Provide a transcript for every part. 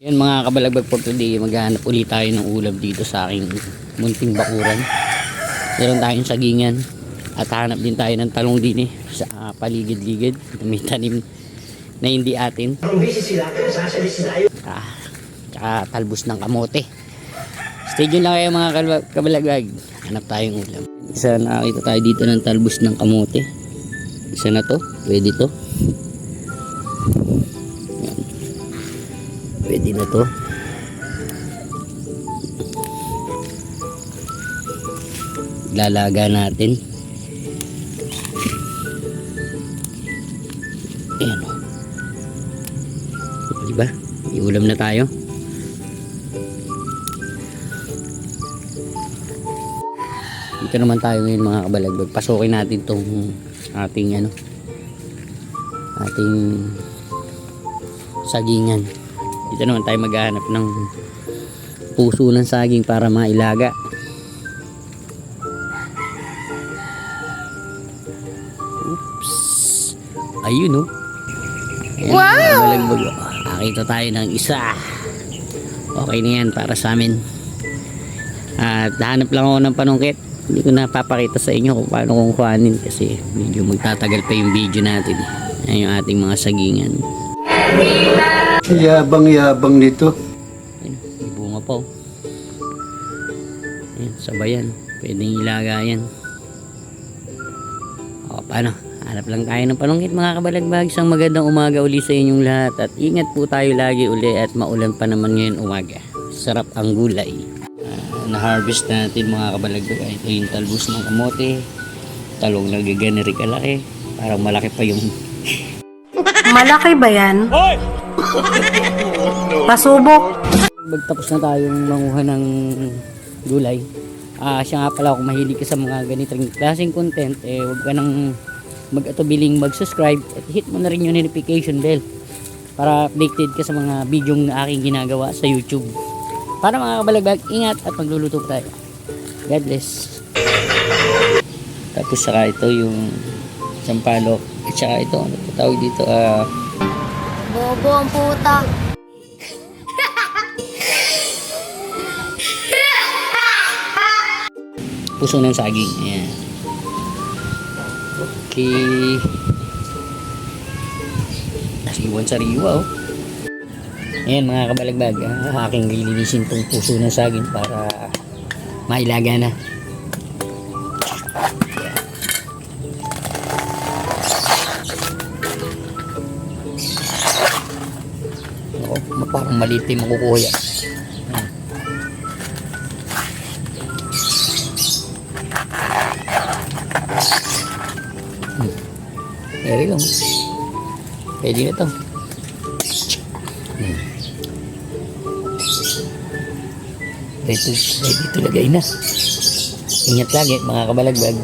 Yan mga kabalagbag, for today maghahanap ulit tayo ng ulam dito sa aking munting bakuran. Meron tayong sagingan at hanap din tayo ng talong din sa paligid-ligid. May tanim na hindi atin. Tsaka talbos ng kamote. Stay tuned lang kayo mga kabalagbag. Hanap tayong ulam. Isa nakakita tayo dito ng talbos ng kamote. Isa na to, pwede to. Pwede na to. Lalaga natin. Ayan o. Diba? Iulam na tayo. Dito naman tayo ngayon mga kabalagbag. Pasukin natin tong ating ating sagingan. Dito naman tayo maghahanap ng puso ng saging para mailaga. Oops. Ayun oh. Ayan, wow! Nakita tayo ng isa. Okay na yan para sa amin. At hanap lang ako ng panungkit. Hindi ko napapakita sa inyo kung paano kung kuhanin kasi medyo magtatagal pa yung video natin. Ayan yung ating mga sagingan. Yabang-yabang nito. Ayan, may bunga pa oh. Ayan, sabayan. Pwedeng ilaga yan. O, paano? Hanap lang tayo ng panungkit mga kabalagbag. Isang magandang umaga uli sa inyong lahat. At ingat po tayo lagi uli at maulan pa naman ngayon umaga. Sarap ang gulay. Na-harvest natin mga kabalagbag. Ito yung talbos ng kamote. Talong na gaganeri kalaki. Parang malaki pa yung... Malaki ba yan? Pasubok. Magtapos na tayong manguha ng gulay. Siya nga pala, kung mahilig ka sa mga ganitong klaseng content, huwag ka nang mag-atubiling mag-subscribe at hit mo na rin yung notification bell para updated ka sa mga video na aking ginagawa sa YouTube. Para mga kabalagbag, ingat at magluluto tayo. God bless. Tapos saka ito yung sampalok at saka ito, ano po tawag dito? Bobo ang puta. Puso ng saging. Ayan. Okay. Nasiwan sariwa oh. Ayan mga kabalagbag, aking lilinisin tong puso ng saging para mailaga na. Oo, parang maliit yung makukuha yan. Eri lang. Pwede na ito. Ready to lagay na. Ingat lagi mga kabalagbag.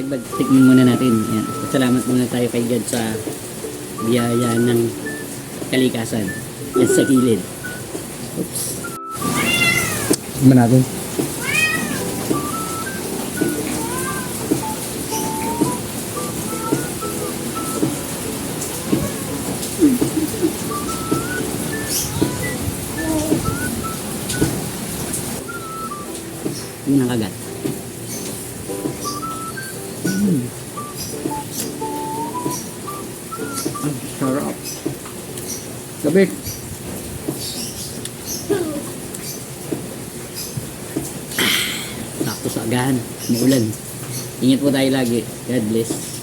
bad, tikmin muna natin. Yan. Salamat muna tayo kay God sa biyaya ng kalikasan. Yan sa kilid. Oops. Tignan natin. Yun ang kagat. Ang sarap. Kabit. Sakto sa agahan. Maulan. Ingat po tayo lagi. God bless.